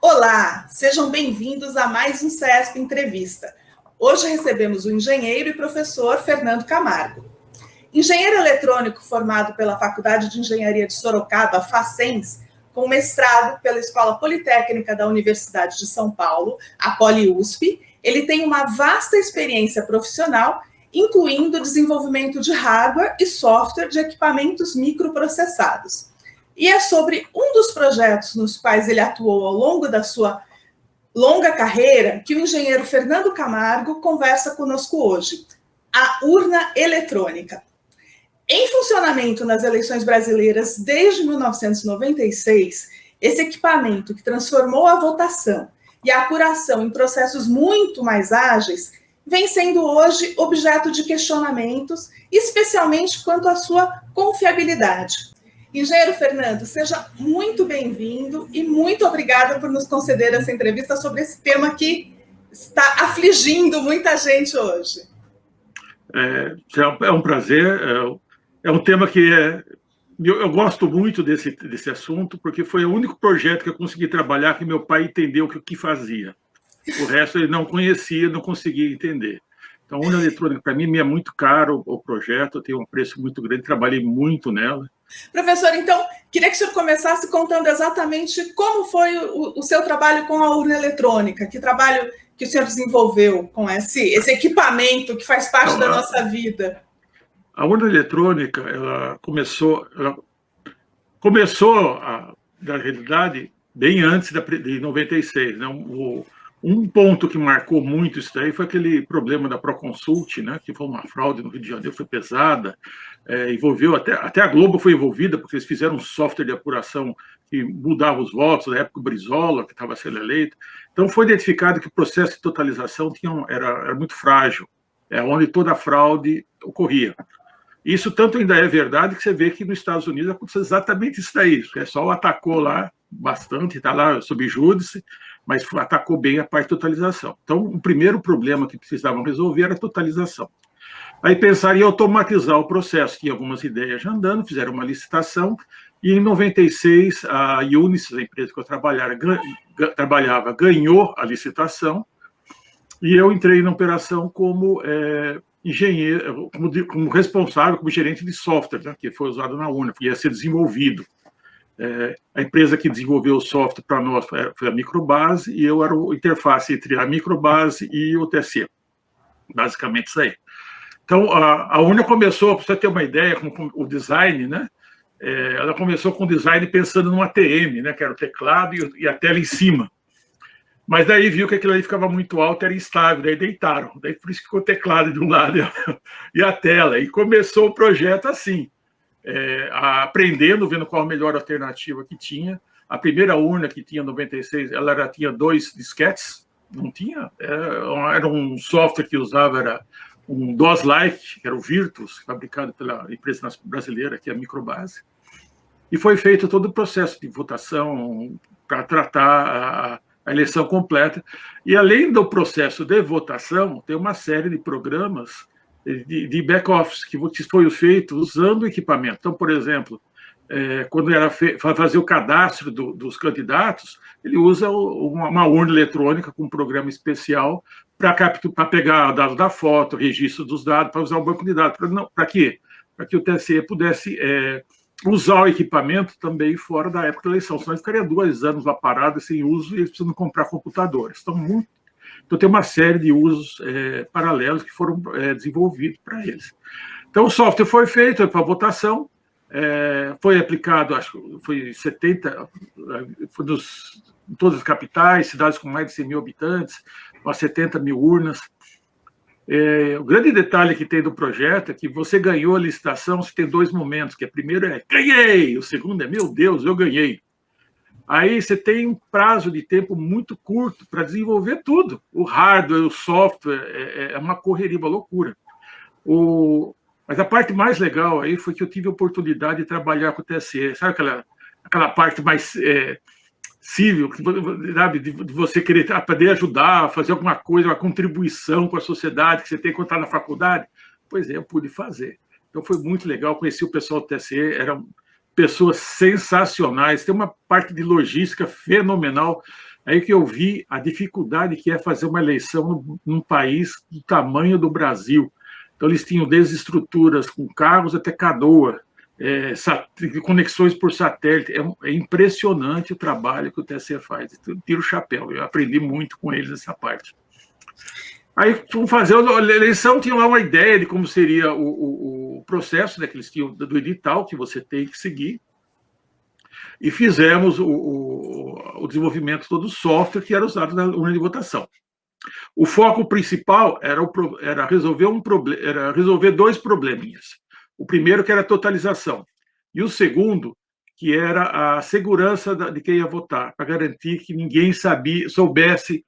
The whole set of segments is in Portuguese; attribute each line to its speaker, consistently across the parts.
Speaker 1: Olá, sejam bem-vindos a mais um CESP Entrevista. Hoje recebemos o engenheiro e professor Fernando Camargo. Engenheiro eletrônico formado pela Faculdade de Engenharia de Sorocaba, Facens, com mestrado pela Escola Politécnica da Universidade de São Paulo, a PoliUSP, ele tem uma vasta experiência profissional, incluindo o desenvolvimento de hardware e software de equipamentos microprocessados. E é sobre um dos projetos nos quais ele atuou ao longo da sua longa carreira que o engenheiro Fernando Camargo conversa conosco hoje, a urna eletrônica. Em funcionamento nas eleições brasileiras desde 1996, esse equipamento que transformou a votação e a apuração em processos muito mais ágeis, vem sendo hoje objeto de questionamentos, especialmente quanto à sua confiabilidade. Engenheiro Fernando, seja muito bem-vindo e muito obrigada por nos conceder essa entrevista sobre esse tema que está afligindo muita gente hoje.
Speaker 2: É um prazer, é um tema que eu gosto muito desse assunto, porque foi o único projeto que eu consegui trabalhar que meu pai entendeu o que fazia. O resto ele não conhecia, não conseguia entender. Então, a urna eletrônica, para mim, é muito caro o projeto, tem um preço muito grande, trabalhei muito nela.
Speaker 1: Professor, então, queria que o senhor começasse contando exatamente como foi o seu trabalho com a urna eletrônica, que trabalho que o senhor desenvolveu com esse equipamento que faz parte da nossa vida.
Speaker 2: A urna eletrônica, ela começou na realidade, bem antes de 96, né? Um ponto que marcou muito isso daí foi aquele problema da Proconsult, né, que foi uma fraude no Rio de Janeiro, foi pesada, envolveu, até a Globo foi envolvida, porque eles fizeram um software de apuração que mudava os votos, na época o Brizola, que estava sendo eleito. Então foi identificado que o processo de totalização era muito frágil, onde toda a fraude ocorria. Isso tanto ainda é verdade que você vê que nos Estados Unidos aconteceu exatamente isso daí. O pessoal atacou lá bastante, está lá sob júdice, mas atacou bem a parte de totalização. Então, o primeiro problema que precisavam resolver era a totalização. Aí pensaram em automatizar o processo, tinha algumas ideias já andando, fizeram uma licitação, e em 96, a Unisys, a empresa que eu trabalhava, ganhou a licitação, e eu entrei na operação como engenheiro, como responsável, como gerente de software, né, que foi usado na urna, que ia ser desenvolvido. A empresa que desenvolveu o software para nós foi a Microbase, e eu era a interface entre a Microbase e o TSE. Basicamente isso aí. Então, a urna começou, para você ter uma ideia, com o design, né? Ela começou com o design pensando no ATM, né, que era o teclado e a tela em cima. Mas daí viu que aquilo ali ficava muito alto, era instável, daí deitaram. Daí por isso ficou o teclado de um lado e a tela. E começou o projeto assim. Aprendendo, vendo qual a melhor alternativa que tinha. A primeira urna que tinha, 96, ela tinha 2 disquetes, não tinha, era um software que usava, era um DOS-like, que era o Virtus, fabricado pela empresa brasileira, que é a Microbase, e foi feito todo o processo de votação para tratar a eleição completa, e além do processo de votação, tem uma série de programas de back-office, que foi feito usando o equipamento. Então, por exemplo, quando era fazer o cadastro dos candidatos, ele usa uma urna eletrônica com um programa especial para pegar dados da foto, registro dos dados, para usar o banco de dados. Para quê? Para que o TSE pudesse usar o equipamento também fora da época da eleição. Senão ele ficaria 2 anos lá parado, sem uso, e eles precisam comprar computadores. Então, tem uma série de usos paralelos que foram desenvolvidos para eles. Então, o software foi feito para votação, foi aplicado, acho que foi 70, foi em todas as capitais, cidades com mais de 100 mil habitantes, umas 70 mil urnas. O grande detalhe que tem do projeto é que você ganhou a licitação, você tem 2 momentos, que o primeiro é ganhei, o segundo é meu Deus, eu ganhei. Aí você tem um prazo de tempo muito curto para desenvolver tudo. O hardware, o software, é uma correria, uma loucura. Mas a parte mais legal aí foi que eu tive a oportunidade de trabalhar com o TSE. Sabe aquela parte mais civil, sabe, de você querer poder ajudar, fazer alguma coisa, uma contribuição com a sociedade que você tem quando está na faculdade? Pois é, eu pude fazer. Então foi muito legal, conheci o pessoal do TSE, eram pessoas sensacionais, tem uma parte de logística fenomenal. Aí que eu vi a dificuldade que é fazer uma eleição num país do tamanho do Brasil. Então, eles tinham desde estruturas com carros até canoa, conexões por satélite. É impressionante o trabalho que o TSE faz. Eu tiro o chapéu, eu aprendi muito com eles nessa parte. Aí, vamos fazer a eleição, tinha lá uma ideia de como seria o processo, né, que eles tinham do edital, que você tem que seguir, e fizemos o desenvolvimento todo do software que era usado na urna de votação. O foco principal era resolver dois probleminhas. O primeiro, que era a totalização, e o segundo, que era a segurança de quem ia votar, para garantir que ninguém soubesse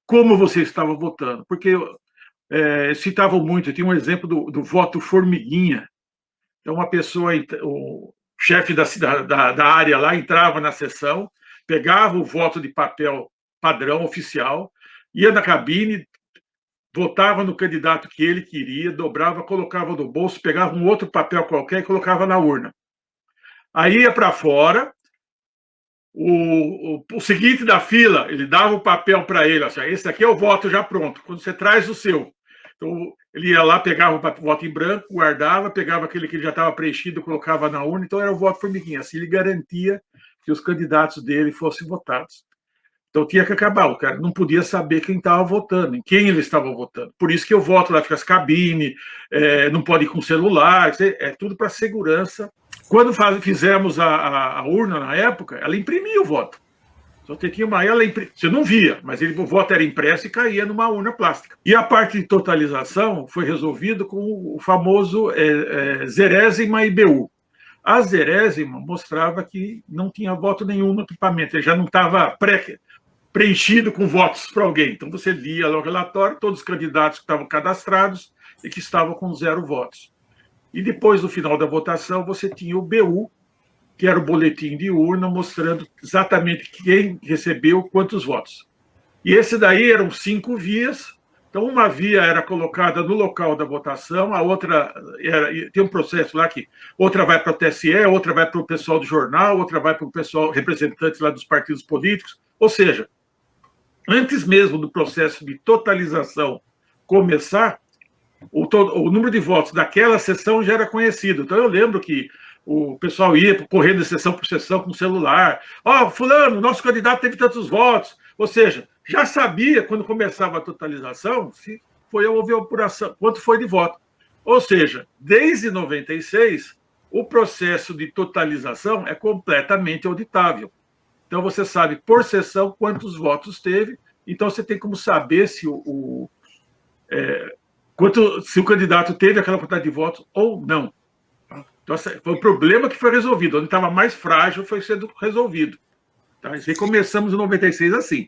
Speaker 2: como você estava votando. Porque citavam muito, tinha um exemplo do voto formiguinha. Então, uma pessoa, o chefe da área lá, entrava na sessão, pegava o voto de papel padrão, oficial, ia na cabine, votava no candidato que ele queria, dobrava, colocava no bolso, pegava um outro papel qualquer e colocava na urna. Aí ia para fora, o seguinte da fila, ele dava o papel para ele, assim, esse aqui é o voto já pronto, quando você traz o seu. Então, ele ia lá, pegava o voto em branco, guardava, pegava aquele que já estava preenchido, colocava na urna, então era o voto formiguinha. Assim ele garantia que os candidatos dele fossem votados. Então tinha que acabar, o cara não podia saber quem estava votando, em quem ele estava votando. Por isso que eu voto lá, fica as cabines, não pode ir com celular, é tudo para segurança. Quando fizemos a urna na época, ela imprimia o voto. Só tinha você não via, mas o voto era impresso e caía numa urna plástica. E a parte de totalização foi resolvido com o famoso zerésima IBU. A zerésima mostrava que não tinha voto nenhum no equipamento, ele já não estava preenchido com votos para alguém. Então, você lia lá o relatório, todos os candidatos que estavam cadastrados e que estavam com 0 votos. E depois, no final da votação, você tinha o BU, que era o boletim de urna, mostrando exatamente quem recebeu quantos votos. E esse daí eram 5 vias. Então, uma via era colocada no local da votação, a outra tem um processo lá que outra vai para o TSE, outra vai para o pessoal do jornal, outra vai para o pessoal representante lá dos partidos políticos. Ou seja, antes mesmo do processo de totalização começar, o número de votos daquela sessão já era conhecido. Então, eu lembro que o pessoal ia correndo de sessão por sessão com o celular. Fulano, nosso candidato teve tantos votos. Ou seja, já sabia, quando começava a totalização, se houve apuração, quanto foi de voto. Ou seja, desde 96, o processo de totalização é completamente auditável. Então, você sabe, por sessão, quantos votos teve. Então, você tem como saber se o candidato teve aquela quantidade de votos ou não. Então, foi um problema que foi resolvido. Onde estava mais frágil foi sendo resolvido. Tá? E começamos em 96 assim.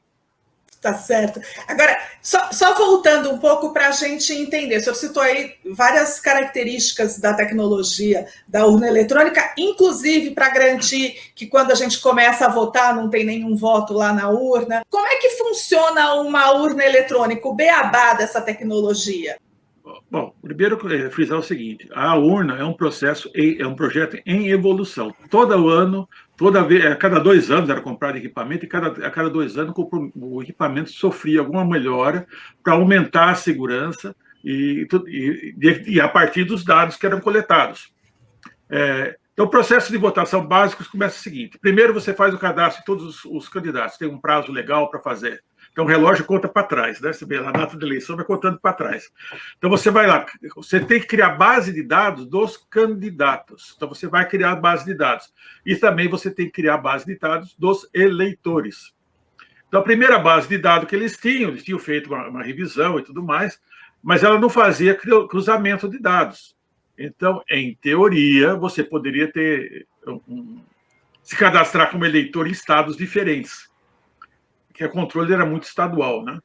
Speaker 1: Tá certo. Agora, só voltando um pouco para a gente entender, o senhor citou aí várias características da tecnologia da urna eletrônica, inclusive para garantir que quando a gente começa a votar não tem nenhum voto lá na urna. Como é que funciona uma urna eletrônica, o beabá dessa tecnologia?
Speaker 2: Bom, primeiro frisar o seguinte: a urna é um projeto em evolução. Todo ano, a cada 2 anos era comprado equipamento, e a cada 2 anos o equipamento sofria alguma melhora para aumentar a segurança e a partir dos dados que eram coletados. Então, o processo de votação básico começa o seguinte: primeiro você faz o cadastro de todos os candidatos, tem um prazo legal para fazer. Então, o relógio conta para trás, né? Você vê a data da eleição, vai contando para trás. Então, você vai lá, você tem que criar base de dados dos candidatos. Então, você vai criar a base de dados. E também você tem que criar a base de dados dos eleitores. Então, a primeira base de dados que eles tinham feito uma revisão e tudo mais, mas ela não fazia cruzamento de dados. Então, em teoria, você poderia se cadastrar como eleitor em estados diferentes, que o controle era muito estadual, né?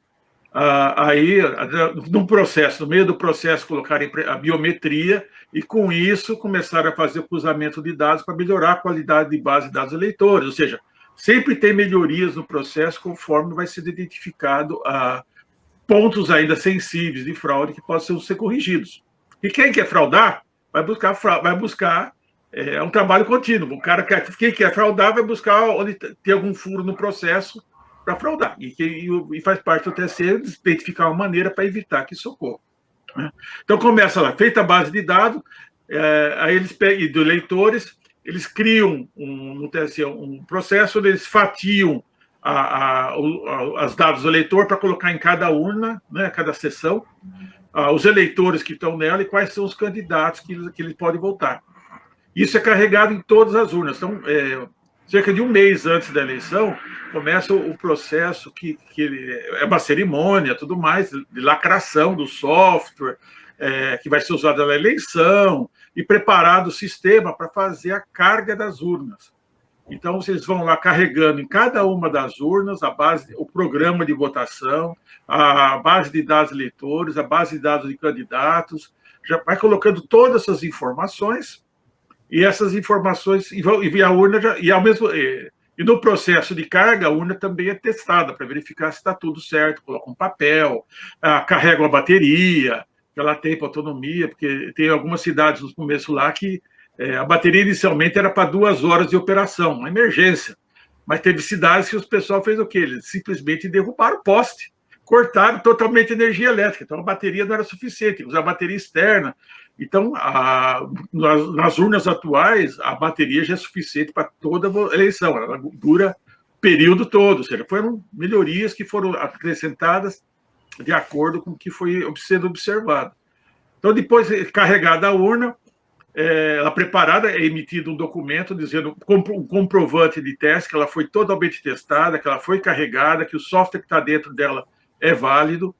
Speaker 2: Aí, no meio do processo, colocaram a biometria e, com isso, começaram a fazer o cruzamento de dados para melhorar a qualidade de base de dados eleitores. Ou seja, sempre tem melhorias no processo conforme vai ser identificado pontos ainda sensíveis de fraude que possam ser corrigidos. E quem quer fraudar, vai buscar é um trabalho contínuo. Quem quer fraudar vai buscar onde tem algum furo no processo para fraudar. E faz parte do TSE identificar uma maneira para evitar que isso ocorra. Né? Então, começa lá, feita a base de dados, aí eles pegam, dos eleitores, eles criam no TSE um processo onde eles fatiam os dados do eleitor para colocar em cada urna, né, cada sessão, os eleitores que estão nela e quais são os candidatos que eles podem votar. Isso é carregado em todas as urnas. Então, cerca de um mês antes da eleição, começa o processo que é uma cerimônia, tudo mais, de lacração do software, que vai ser usado na eleição, e preparado o sistema para fazer a carga das urnas. Então, vocês vão lá carregando em cada uma das urnas o programa de votação, a base de dados de eleitores, a base de dados de candidatos, já vai colocando todas essas informações, e essas informações, e a urna e no processo de carga, a urna também é testada para verificar se está tudo certo, coloca um papel, carrega a bateria, que ela tem para autonomia, porque tem algumas cidades no começo lá que a bateria inicialmente era para 2 horas de operação, uma emergência. Mas teve cidades que o pessoal fez o quê? Eles simplesmente derrubaram o poste, cortaram totalmente a energia elétrica. Então a bateria não era suficiente, usar bateria externa. Então, nas urnas atuais, a bateria já é suficiente para toda a eleição, ela dura o período todo, ou seja, foram melhorias que foram acrescentadas de acordo com o que foi sendo observado. Então, depois de carregada a urna, ela preparada, é emitido um documento dizendo um comprovante de teste, que ela foi totalmente testada, que ela foi carregada, que o software que está dentro dela é válido.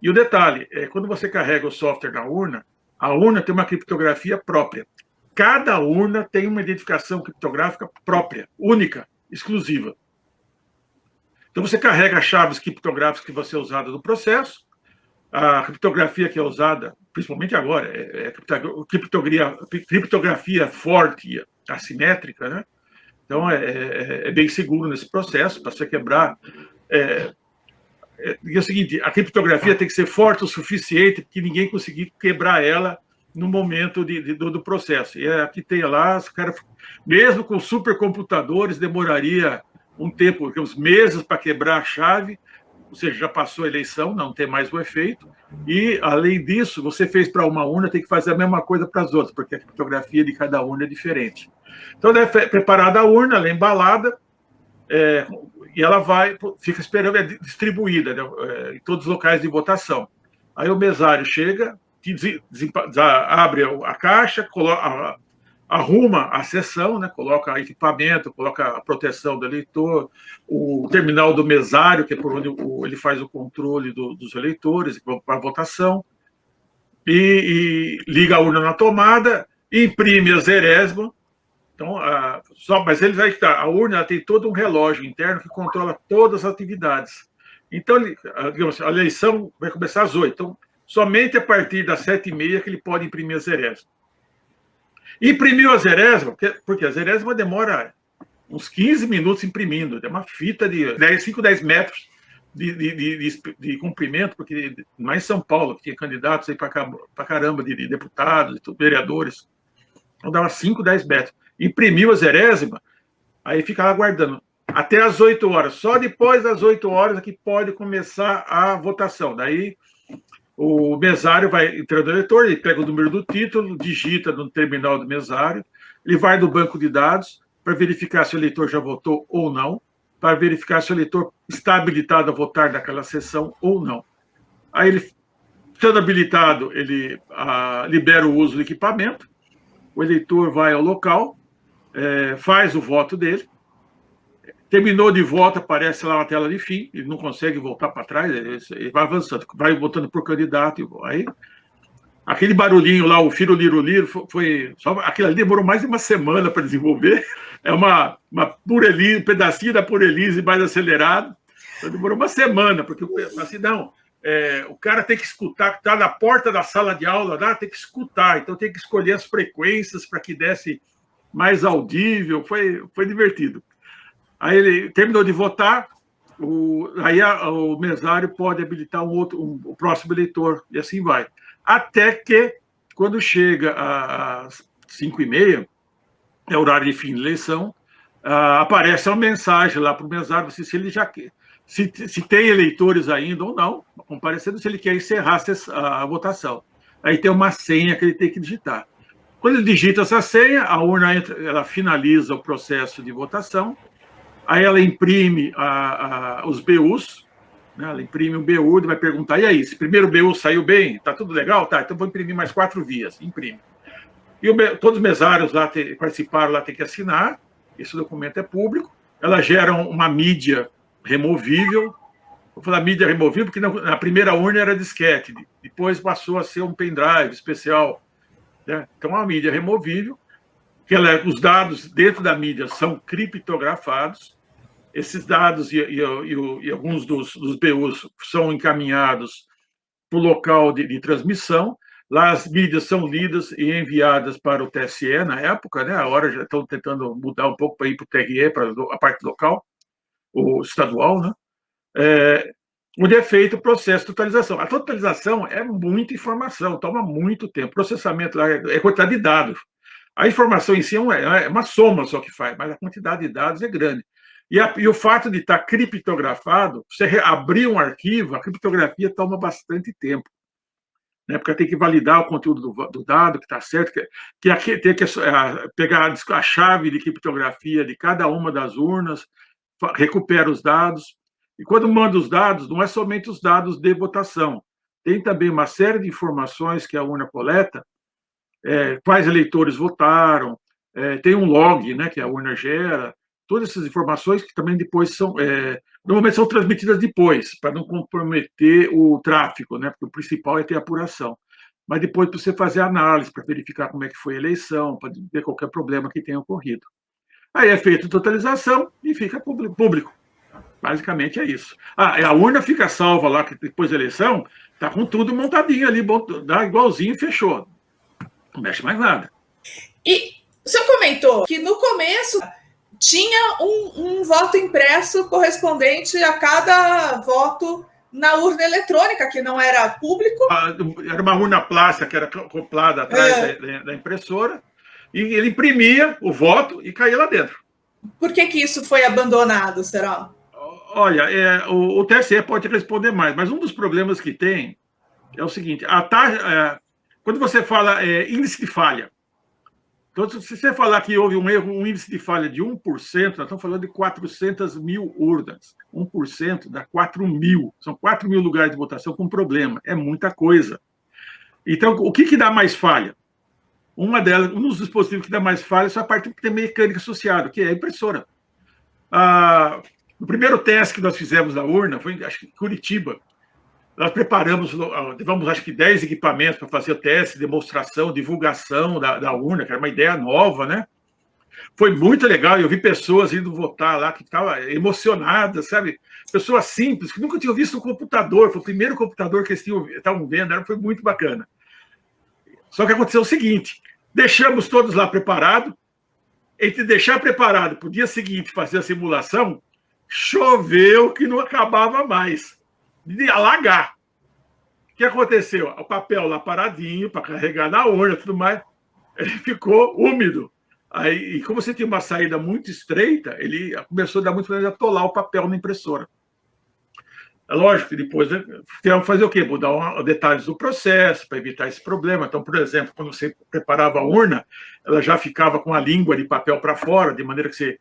Speaker 2: E o detalhe, quando você carrega o software na urna, a urna tem uma criptografia própria. Cada urna tem uma identificação criptográfica própria, única, exclusiva. Então, você carrega as chaves criptográficas que vão ser usadas no processo, a criptografia que é usada, principalmente agora, é criptografia forte, assimétrica, né? Então, é bem seguro nesse processo, para você quebrar. É o seguinte, a criptografia tem que ser forte o suficiente para que ninguém conseguir quebrar ela no momento do processo. E aqui tem lá, os caras, mesmo com supercomputadores, demoraria um tempo, uns meses para quebrar a chave, ou seja, já passou a eleição, não tem mais o efeito, e, além disso, você fez para uma urna, tem que fazer a mesma coisa para as outras, porque a criptografia de cada urna é diferente. Então, é preparada a urna, ela é embalada, e ela fica esperando, é distribuída, né, em todos os locais de votação. Aí o mesário chega, abre a caixa, arruma a sessão, né, coloca equipamento, coloca a proteção do eleitor, o terminal do mesário, que é por onde ele faz o controle dos eleitores para a votação, e liga a urna na tomada, imprime a zerésima. Então, mas ele vai estar. A urna tem todo um relógio interno que controla todas as atividades. Então, digamos, a eleição vai começar às 8. Então, somente a partir das 7h30 que ele pode imprimir a zerésima. Imprimiu a zerésima, porque a zerésima demora uns 15 minutos imprimindo. É uma fita de 5, 10 metros de comprimento, porque lá em São Paulo, que tinha candidatos aí para caramba de deputados, de vereadores. Então, dava 5, 10 metros. Imprimiu a zerésima, aí fica lá aguardando. Até às 8 horas. Só depois das 8 horas é que pode começar a votação. Daí o mesário vai entrando no eleitor, ele pega o número do título, digita no terminal do mesário, ele vai no banco de dados para verificar se o eleitor já votou ou não, para verificar se o eleitor está habilitado a votar naquela sessão ou não. Aí, ele, estando habilitado, ele libera o uso do equipamento, o eleitor vai ao local, faz o voto dele, terminou de voto, aparece lá na tela de fim, ele não consegue voltar para trás, ele vai avançando, vai votando por candidato. Aí, aquele barulhinho lá, o firuliro, foi só aquilo ali demorou mais de uma semana para desenvolver. É uma purelise, um pedacinho da purelise mais acelerado. Então, demorou uma semana, porque assim, não, o cara tem que escutar, está na porta da sala de aula, tem que escutar, então tem que escolher as frequências para que desse mais audível, foi divertido. Aí ele terminou de votar, aí o mesário pode habilitar o próximo eleitor, e assim vai. Até que, quando chega às 5h30, é horário de fim de eleição, aparece uma mensagem lá para o mesário, se ele já se tem eleitores ainda ou não, comparecendo, se ele quer encerrar a votação. Aí tem uma senha que ele tem que digitar. Quando ele digita essa senha, a urna ela finaliza o processo de votação, aí ela imprime os BUs, né? Ela imprime o BU e vai perguntar, e aí, se o primeiro BU saiu bem, está tudo legal? Tá, então vou imprimir mais 4 vias, imprime. E todos os mesários lá participaram, lá tem que assinar, esse documento é público, ela gera uma mídia removível. Vou falar mídia removível porque na primeira urna era disquete, depois passou a ser um pendrive especial, né? Então, é uma mídia removível, que os dados dentro da mídia são criptografados, esses dados e alguns dos BUs são encaminhados para o local de transmissão, lá as mídias são lidas e enviadas para o TSE na época, né? Agora já estão tentando mudar um pouco para ir para o TRE, para a parte local, o estadual, né? Onde é feito o processo de totalização. A totalização é muita informação, toma muito tempo. O processamento lá é quantidade de dados. A informação em si é uma soma só que faz, mas a quantidade de dados é grande. E o fato de estar criptografado, você abrir um arquivo, a criptografia toma bastante tempo, né? Porque tem que validar o conteúdo do dado, que está certo, tem que pegar a chave de criptografia de cada uma das urnas, recupera os dados. E quando manda os dados, não é somente os dados de votação, tem também uma série de informações que a urna coleta, quais eleitores votaram, tem um log, né, que a urna gera, todas essas informações que também depois normalmente são transmitidas depois, para não comprometer o tráfego, né, porque o principal é ter apuração. Mas depois para você fazer análise, para verificar como é que foi a eleição, para ver qualquer problema que tenha ocorrido. Aí é feita a totalização e fica público. Basicamente é isso. A urna fica salva lá, que depois da eleição, está com tudo montadinho ali, dá igualzinho, fechou. Não mexe mais nada.
Speaker 1: E o senhor comentou que no começo tinha um voto impresso correspondente a cada voto na urna eletrônica, que não era público.
Speaker 2: Era uma urna plástica que era acoplada atrás da impressora, e ele imprimia o voto e caía lá dentro.
Speaker 1: Por que isso foi abandonado, será?
Speaker 2: Olha, o TSE pode responder mais, mas um dos problemas que tem é o seguinte, quando você fala índice de falha, então, se você falar que houve um erro, um índice de falha de 1%, nós estamos falando de 400 mil urnas. 1% dá 4 mil. São 4 mil lugares de votação com problema. É muita coisa. Então, o que dá mais falha? Um dos dispositivos que dá mais falha é a parte que tem mecânica associada, que é a impressora. No primeiro teste que nós fizemos da urna, foi, acho que em Curitiba, nós levamos acho que 10 equipamentos para fazer o teste, demonstração, divulgação da urna, que era uma ideia nova, né? Foi muito legal, eu vi pessoas indo votar lá, que estavam emocionadas, sabe? Pessoas simples, que nunca tinham visto um computador, foi o primeiro computador que eles estavam vendo, foi muito bacana. Só que aconteceu o seguinte, deixamos todos lá preparados, entre deixar preparado para o dia seguinte fazer a simulação, choveu que não acabava mais, de alagar. O que aconteceu? O papel lá paradinho, para carregar na urna e tudo mais, ele ficou úmido. Aí, e como você tinha uma saída muito estreita, ele começou a dar muito problema de atolar o papel na impressora. É lógico que depois tem que fazer o quê? Mudar detalhes do processo para evitar esse problema. Então, por exemplo, quando você preparava a urna, ela já ficava com a língua de papel para fora, de maneira que você...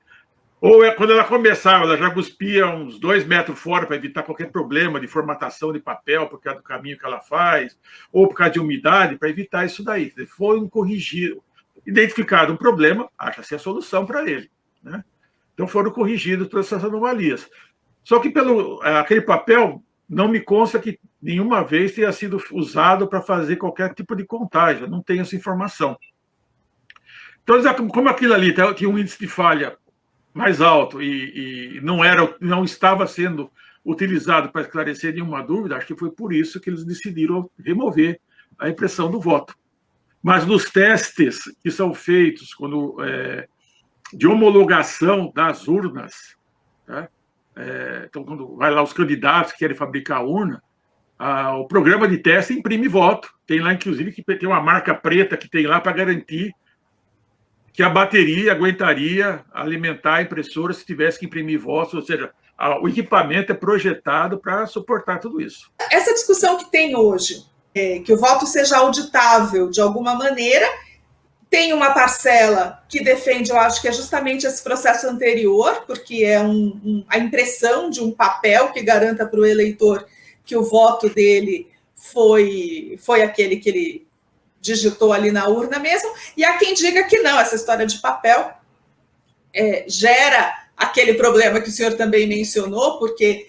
Speaker 2: Ou quando ela começava, ela já cuspia uns 2 metros fora para evitar qualquer problema de formatação de papel por causa do caminho que ela faz, ou por causa de umidade, para evitar isso daí. Foi corrigido. Identificado um problema, acha-se a solução para ele, né? Então foram corrigidas todas essas anomalias. Só que aquele papel não me consta que nenhuma vez tenha sido usado para fazer qualquer tipo de contagem, não tenho essa informação. Então, como aquilo ali tinha um índice de falha mais alto e não estava sendo utilizado para esclarecer nenhuma dúvida, acho que foi por isso que eles decidiram remover a impressão do voto. Mas nos testes que são feitos de homologação das urnas, tá? Então, quando vai lá os candidatos que querem fabricar a urna, o programa de teste imprime voto. Tem lá, inclusive, que tem uma marca preta que tem lá para garantir que a bateria aguentaria alimentar a impressora se tivesse que imprimir votos, ou seja, o equipamento é projetado para suportar tudo isso.
Speaker 1: Essa discussão que tem hoje, que o voto seja auditável de alguma maneira, tem uma parcela que defende, eu acho que é justamente esse processo anterior, porque é a impressão de um papel que garanta para o eleitor que o voto dele foi aquele que ele digitou ali na urna mesmo, e há quem diga que não, essa história de papel gera aquele problema que o senhor também mencionou, porque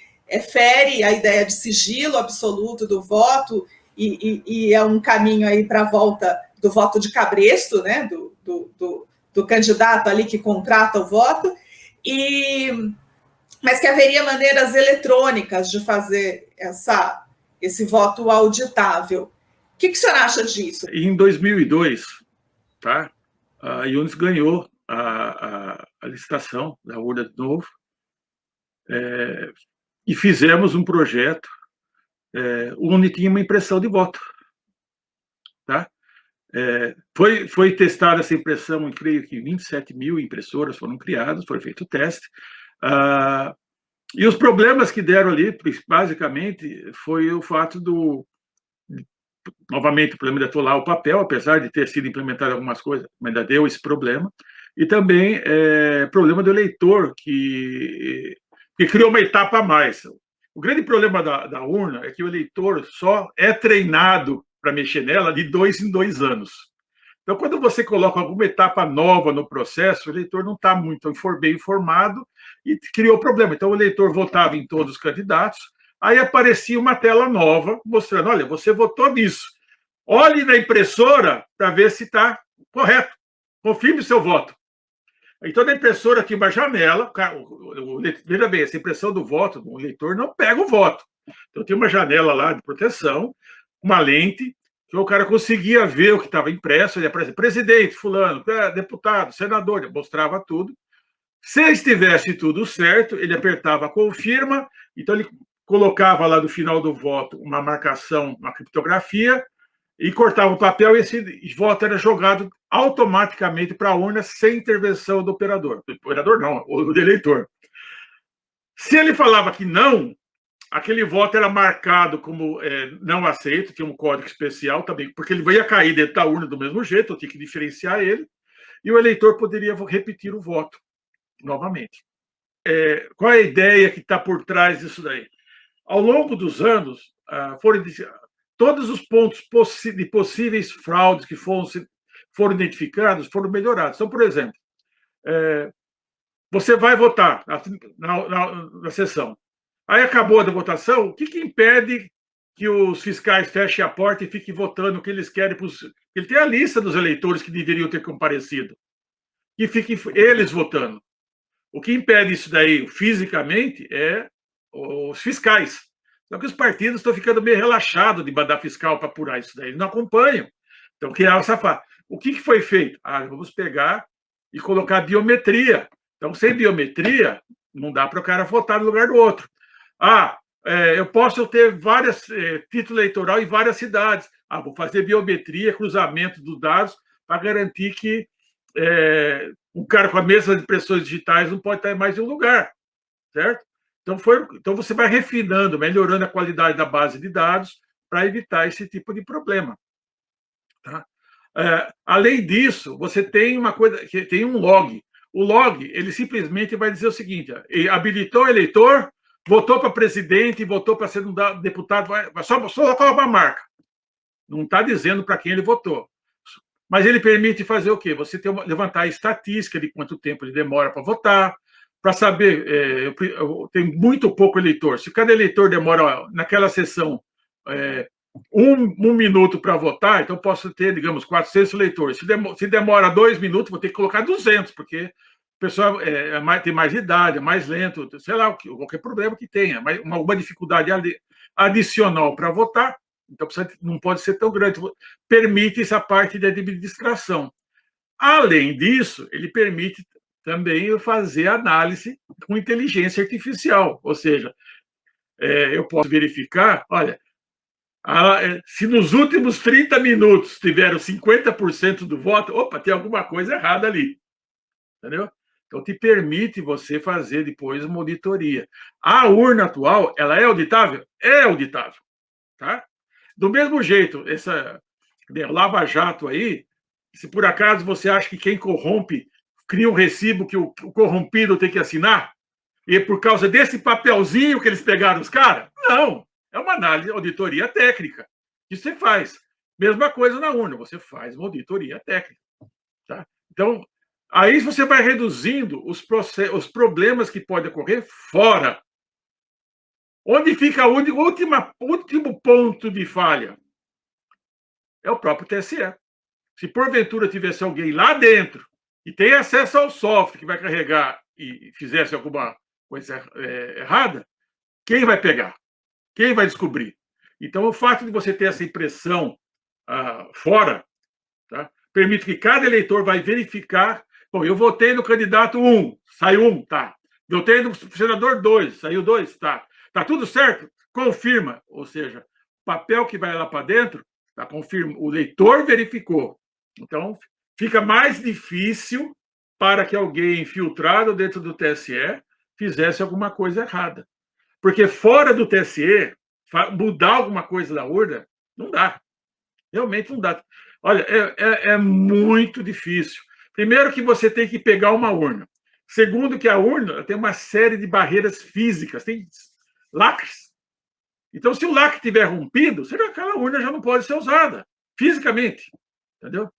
Speaker 1: fere a ideia de sigilo absoluto do voto e é um caminho aí para a volta do voto de cabresto, né, do candidato ali que contrata o voto, mas que haveria maneiras eletrônicas de fazer esse voto auditável. O que o senhor acha disso?
Speaker 2: Em 2002, tá, a Yunis ganhou a licitação da urna de novo, e fizemos um projeto onde tinha uma impressão de voto. Tá? Foi testada essa impressão, eu creio que 27 mil impressoras foram criadas, foi feito o teste. E os problemas que deram ali, basicamente, foi o fato novamente, o problema de atolar o papel, apesar de ter sido implementado algumas coisas, ainda deu esse problema. E também problema do eleitor, que criou uma etapa a mais. O grande problema da urna é que o eleitor só é treinado para mexer nela de 2 em 2 anos. Então, quando você coloca alguma etapa nova no processo, o eleitor não está muito bem informado e criou problema. Então, o eleitor votava em todos os candidatos, aí aparecia uma tela nova mostrando, olha, você votou nisso. Olhe na impressora para ver se está correto. Confirme o seu voto. Então, na impressora tinha uma janela. Veja bem, essa impressão do voto, o eleitor não pega o voto. Então, tem uma janela lá de proteção, uma lente, que o cara conseguia ver o que estava impresso. Ele aparecia, presidente, fulano, deputado, senador, ele mostrava tudo. Se estivesse tudo certo, ele apertava confirma, então ele colocava lá no final do voto uma marcação, uma criptografia, e cortava o papel, e esse voto era jogado automaticamente para a urna sem intervenção do operador. Do operador não, do eleitor. Se ele falava que não, aquele voto era marcado como não aceito, tinha um código especial também, porque ele ia cair dentro da urna do mesmo jeito, eu tinha que diferenciar ele, e o eleitor poderia repetir o voto novamente. Qual é a ideia que está por trás disso daí? Ao longo dos anos, todos os pontos de possíveis fraudes que foram identificados foram melhorados. Então, por exemplo, você vai votar na sessão. Aí acabou a votação, o que impede que os fiscais fechem a porta e fiquem votando o que eles querem? Ele tem a lista dos eleitores que deveriam ter comparecido. E fiquem eles votando. O que impede isso daí fisicamente é os fiscais. Só que os partidos estão ficando meio relaxados de mandar fiscal para apurar isso daí, eles não acompanham. Então, criaram essa fase. O que foi feito? Vamos pegar e colocar biometria. Então, sem biometria, não dá para o cara votar no lugar do outro. Eu posso ter vários títulos eleitorais em várias cidades. Vou fazer biometria, cruzamento dos dados, para garantir que um cara com as mesmas impressões digitais não pode estar em mais de um lugar, certo? Então, você vai refinando, melhorando a qualidade da base de dados para evitar esse tipo de problema. Tá? Além disso, você tem uma coisa, que tem um log. O log, ele simplesmente vai dizer o seguinte: habilitou o eleitor, votou para presidente, votou para ser um deputado, só coloca uma marca. Não está dizendo para quem ele votou. Mas ele permite fazer o quê? Você levantar a estatística de quanto tempo ele demora para votar, para saber, tem muito pouco eleitor. Se cada eleitor demora, naquela sessão, um minuto para votar, então posso ter, digamos, 400 eleitores. Se demora 2 minutos, vou ter que colocar 200, porque o pessoal tem mais idade, é mais lento, sei lá, qualquer problema que tenha, mas uma dificuldade adicional para votar, então não pode ser tão grande. Permite essa parte de administração. Além disso, ele permite também fazer análise com inteligência artificial, ou seja, eu posso verificar, olha, se nos últimos 30 minutos tiveram 50% do voto, tem alguma coisa errada ali, entendeu? Então, te permite você fazer depois uma auditoria. A urna atual, ela é auditável? É auditável. Tá? Do mesmo jeito, essa Lava Jato aí, se por acaso você acha que quem corrompe cria um recibo que o corrompido tem que assinar, e por causa desse papelzinho que eles pegaram os caras, não. É uma análise, auditoria técnica. Isso você faz. Mesma coisa na urna, você faz uma auditoria técnica. Tá? Então, aí você vai reduzindo os problemas que podem ocorrer fora. Onde fica o último ponto de falha? É o próprio TSE. Se porventura tivesse alguém lá dentro e tem acesso ao software que vai carregar e fizesse alguma coisa errada, quem vai pegar? Quem vai descobrir? Então, o fato de você ter essa impressão fora, tá, permite que cada eleitor vai verificar. Bom, eu votei no candidato 1, saiu 1, tá. Votei no senador 2, saiu 2, tá. Tá tudo certo? Confirma. Ou seja, o papel que vai lá para dentro, tá, confirma. O leitor verificou. Então, fica mais difícil para que alguém infiltrado dentro do TSE fizesse alguma coisa errada. Porque fora do TSE, mudar alguma coisa da urna, não dá. Realmente não dá. Olha, é muito difícil. Primeiro que você tem que pegar uma urna. Segundo que a urna tem uma série de barreiras físicas, tem lacres. Então, se o lacre estiver rompido, aquela urna já não pode ser usada, fisicamente. Entendeu?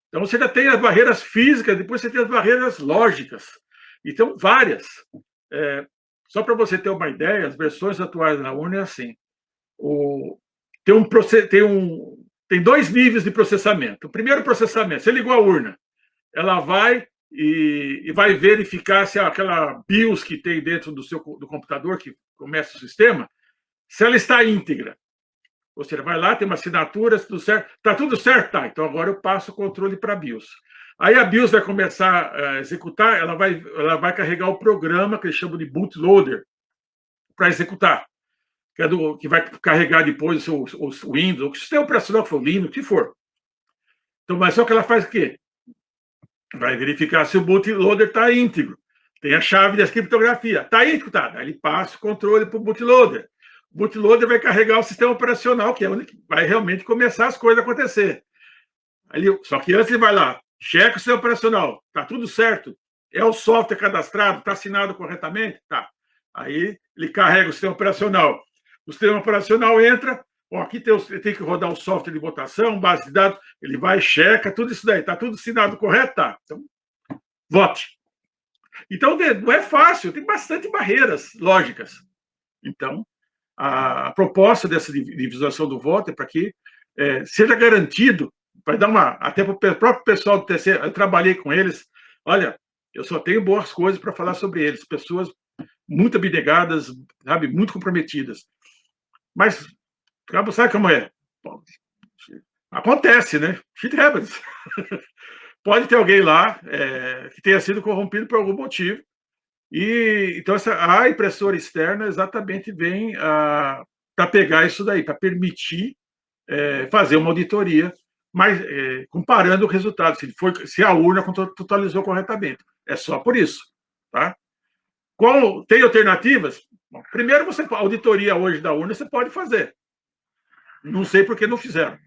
Speaker 2: Então, você já tem as barreiras físicas, depois você tem as barreiras lógicas. Então, várias. Só para você ter uma ideia, as versões atuais da urna é assim. Tem 2 níveis de processamento. O primeiro processamento, você ligou a urna, ela vai e vai verificar se aquela BIOS que tem dentro do computador, que começa o sistema, se ela está íntegra. Ou seja, vai lá, tem uma assinatura, tudo certo. Está tudo certo? Tá. Então, agora eu passo o controle para a BIOS. Aí a BIOS vai começar a executar, ela vai carregar o programa que eles chamam de bootloader para executar, que vai carregar depois o Windows, o sistema operacional que for, o Linux, o que for. Então, mas só que ela faz o quê? Vai verificar se o bootloader está íntegro. Tem a chave da criptografia. Está íntegro? Tá. Aí ele passa o controle para o bootloader. O bootloader vai carregar o sistema operacional, que é onde vai realmente começar as coisas a acontecer. Só que antes ele vai lá, checa o sistema operacional, está tudo certo, é o software cadastrado, está assinado corretamente? Tá. Aí ele carrega o sistema operacional. O sistema operacional entra, aqui tem que rodar o software de votação, base de dados, ele vai, checa, tudo isso daí, está tudo assinado correto? Tá. Então, vote. Então, não é fácil, tem bastante barreiras lógicas. Então, a proposta dessa división do voto é para que seja garantido, vai dar até para o próprio pessoal do TSE, eu trabalhei com eles, olha, eu só tenho boas coisas para falar sobre eles, pessoas muito abnegadas, sabe, muito comprometidas. Mas, sabe como é? Acontece, né? Shit happens. Pode ter alguém lá que tenha sido corrompido por algum motivo. Então, a impressora externa exatamente vem para pegar isso daí, para permitir fazer uma auditoria, mas comparando o resultado, se a urna totalizou corretamente. É só por isso. Tá? Tem alternativas? Bom, primeiro, a auditoria hoje da urna você pode fazer. Não sei por que não fizeram.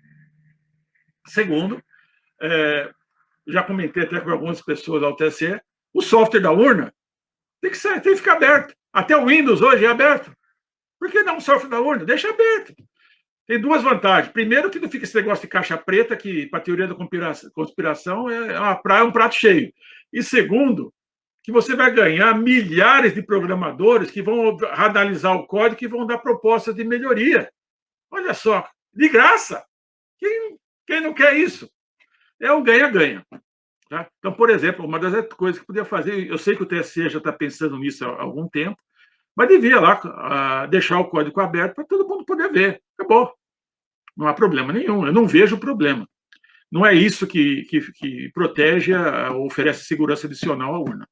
Speaker 2: Segundo, já comentei até com algumas pessoas da UTSE, o software da urna tem que ficar aberto. Até o Windows hoje é aberto. Por que não o software da urna? Deixa aberto. Tem 2 vantagens. Primeiro, que não fica esse negócio de caixa preta, que, para a teoria da conspiração, é um prato cheio. E segundo, que você vai ganhar milhares de programadores que vão analisar o código e vão dar propostas de melhoria. Olha só, de graça. Quem não quer isso? É um ganha-ganha. Tá? Então, por exemplo, uma das coisas que podia fazer, eu sei que o TSE já está pensando nisso há algum tempo, mas devia lá deixar o código aberto para todo mundo poder ver. Acabou. Não há problema nenhum. Eu não vejo problema. Não é isso que protege ou oferece segurança adicional à urna.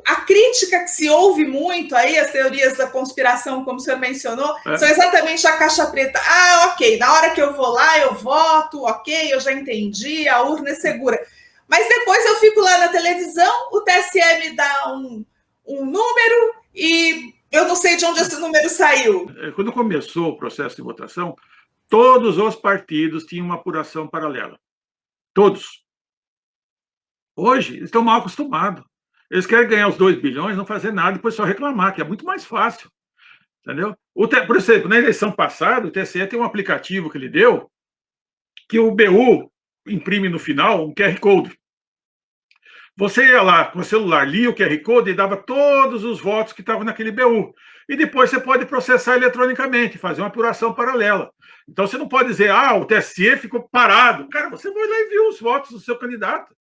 Speaker 1: A crítica que se ouve muito aí, as teorias da conspiração, como o senhor mencionou, são exatamente a caixa preta. Ok, na hora que eu vou lá, eu voto, ok, eu já entendi, a urna é segura. Mas depois eu fico lá na televisão televisão, o TSE me dá um número e eu não sei de onde esse número saiu.
Speaker 2: Quando começou o processo de votação, todos os partidos tinham uma apuração paralela. Todos. Hoje, eles estão mal acostumados. Eles querem ganhar os 2 bilhões, não fazer nada, depois só reclamar, que é muito mais fácil. Entendeu? Por exemplo, na eleição passada, o TSE tem um aplicativo que ele deu, que o BU imprime no final um QR Code. Você ia lá com o celular, lia o QR Code e dava todos os votos que estavam naquele BU. E depois você pode processar eletronicamente, fazer uma apuração paralela. Então você não pode dizer, o TSE ficou parado. Cara, você vai lá e viu os votos do seu candidato.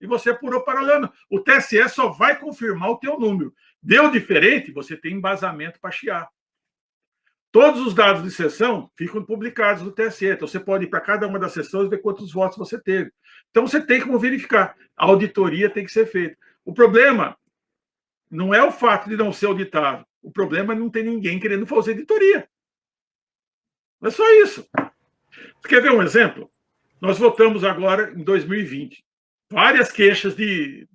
Speaker 2: E você apurou paralelo. O TSE só vai confirmar o teu número. Deu diferente, você tem embasamento para chiar. Todos os dados de sessão ficam publicados no TSE. Então, você pode ir para cada uma das sessões e ver quantos votos você teve. Então, você tem como verificar. A auditoria tem que ser feita. O problema não é o fato de não ser auditável. O problema é não ter ninguém querendo fazer auditoria. É só isso. Você quer ver um exemplo? Nós votamos agora em 2020. Várias queixas de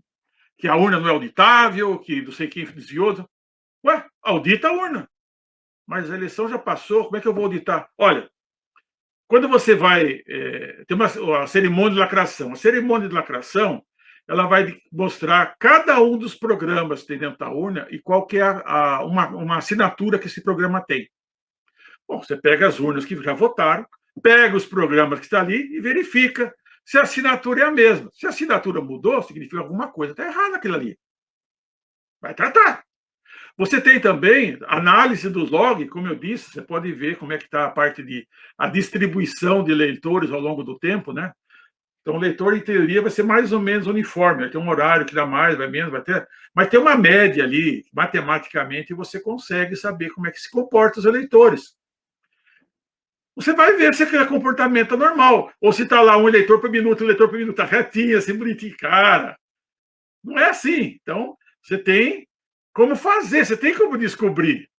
Speaker 2: que a urna não é auditável, que não sei quem desviou. Ué, audita a urna. Mas a eleição já passou, como é que eu vou auditar? Olha, quando você vai... tem a cerimônia de lacração. A cerimônia de lacração, ela vai mostrar cada um dos programas que tem dentro da urna e qual que é uma assinatura que esse programa tem. Bom, você pega as urnas que já votaram, pega os programas que estão ali e verifica se a assinatura é a mesma. Se a assinatura mudou, significa alguma coisa está errada aquilo ali. Vai tratar. Você tem também análise dos logs, como eu disse, você pode ver como é que está a parte de a distribuição de leitores ao longo do tempo, né? Então, o leitor, em teoria, vai ser mais ou menos uniforme, vai ter um horário que dá mais, vai menos, vai ter uma média ali, matematicamente, e você consegue saber como é que se comportam os eleitores. Você vai ver se aquele comportamento é normal, ou se está lá um eleitor por minuto, está retinho, assim, bonitinho, cara. Não é assim. Então, você tem como fazer, você tem como descobrir.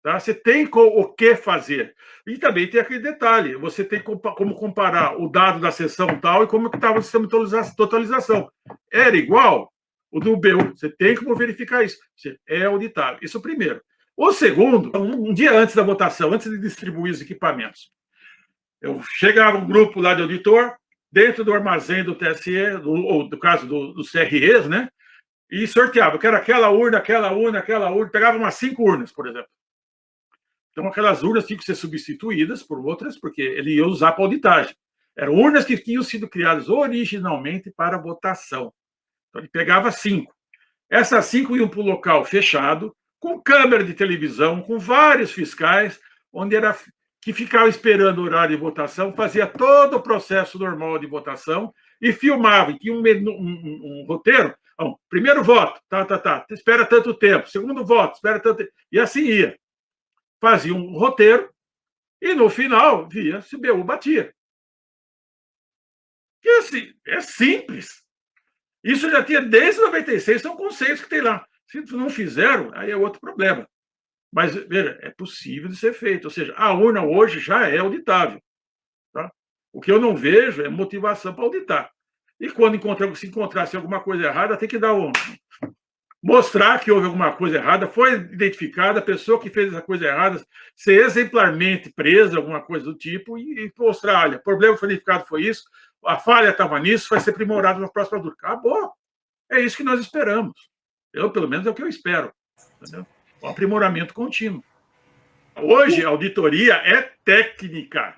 Speaker 2: Tá? Você tem o que fazer. E também tem aquele detalhe, você tem como comparar o dado da sessão tal e como que estava o sistema de totalização. Era igual o do BU. Você tem como verificar isso. Você é auditável. Isso é o primeiro. O segundo, um dia antes da votação, antes de distribuir os equipamentos, eu chegava um grupo lá de auditor, dentro do armazém do TSE, ou do caso dos CREs, né? E sorteava. Eu quero aquela urna, pegava umas 5 urnas, por exemplo. Então, aquelas urnas tinham que ser substituídas por outras, porque ele ia usar para auditagem. Eram urnas que tinham sido criadas originalmente para votação. Então, ele pegava 5. Essas 5 iam para o local fechado, com câmera de televisão, com vários fiscais, onde era que ficava esperando o horário de votação, fazia todo o processo normal de votação e filmava. E tinha um roteiro. Então, primeiro voto, espera tanto tempo. Segundo voto, espera tanto tempo. E assim ia. Fazia um roteiro e, no final, via se o BU batia. Que assim, é simples. Isso já tinha desde 96, são conceitos que tem lá. Se não fizeram, aí é outro problema. Mas, veja, é possível de ser feito. Ou seja, a urna hoje já é auditável. Tá? O que eu não vejo é motivação para auditar. E quando se encontrasse alguma coisa errada, tem que dar mostrar que houve alguma coisa errada, foi identificada, a pessoa que fez essa coisa errada ser exemplarmente presa, alguma coisa do tipo, e mostrar, olha, o problema foi identificado, foi isso, a falha estava nisso, vai ser aprimorado na próxima turma. Acabou. É isso que nós esperamos. Pelo menos é o que eu espero. Entendeu? O aprimoramento contínuo. Hoje, a auditoria é técnica.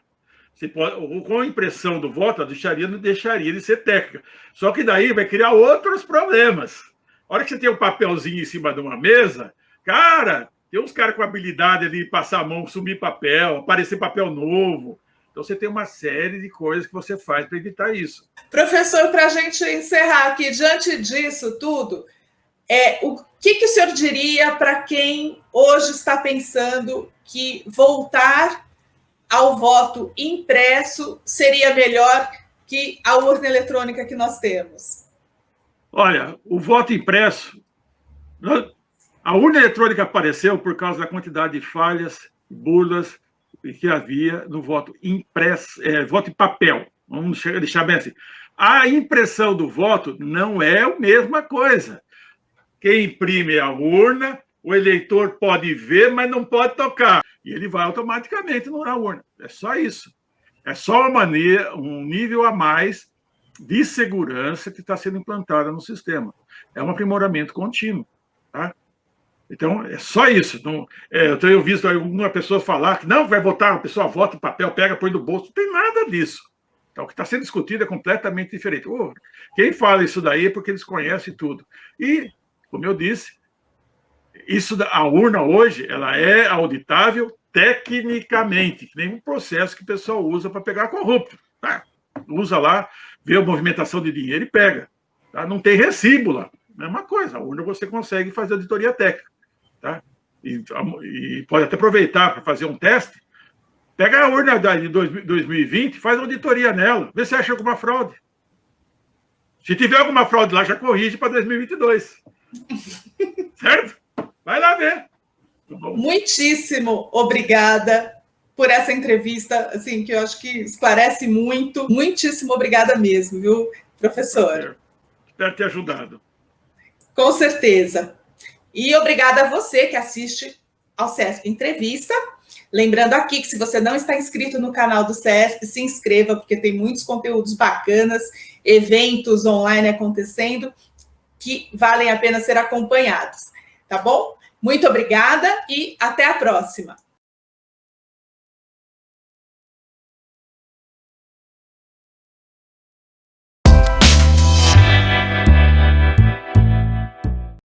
Speaker 2: Você pode, com a impressão do voto, não deixaria de ser técnica. Só que daí vai criar outros problemas. A hora que você tem um papelzinho em cima de uma mesa, cara, tem uns caras com habilidade ali de passar a mão, sumir papel, aparecer papel novo. Então, você tem uma série de coisas que você faz para evitar isso.
Speaker 1: Professor, para a gente encerrar aqui, diante disso tudo, o que o senhor diria para quem hoje está pensando que voltar ao voto impresso seria melhor que a urna eletrônica que nós temos?
Speaker 2: Olha, o voto impresso, a urna eletrônica apareceu por causa da quantidade de falhas, burlas que havia no voto impresso, voto em papel. Vamos deixar bem assim. A impressão do voto não é a mesma coisa. Quem imprime a urna, o eleitor pode ver, mas não pode tocar. E ele vai automaticamente na urna. É só isso. É só um nível a mais de segurança que está sendo implantada no sistema. É um aprimoramento contínuo. Tá? Então, é só isso. Não, eu tenho visto alguma pessoa falar que não vai votar, a pessoa vota o papel, pega, põe no bolso. Não tem nada disso. Então, o que está sendo discutido é completamente diferente. Quem fala isso daí é porque eles conhecem tudo. E, como eu disse, a urna hoje ela é auditável tecnicamente, que nem um processo que o pessoal usa para pegar corrupto. Tá? Usa lá, vê a movimentação de dinheiro e pega. Tá? Não tem recibo lá. Mesma coisa, a urna você consegue fazer auditoria técnica. Tá? E pode até aproveitar para fazer um teste. Pega a urna de 2020, faz auditoria nela, vê se acha alguma fraude. Se tiver alguma fraude lá, já corrige para 2022. Certo? Vai lá ver.
Speaker 1: Muitíssimo obrigada por essa entrevista, assim, que eu acho que esclarece muito. Muitíssimo obrigada mesmo, viu, professor?
Speaker 2: Espero ter ajudado.
Speaker 1: Com certeza. E obrigada a você que assiste ao CESP Entrevista. Lembrando aqui que se você não está inscrito no canal do CESP, se inscreva, porque tem muitos conteúdos bacanas, eventos online acontecendo, que valem a pena ser acompanhados. Tá bom? Muito obrigada e até a próxima.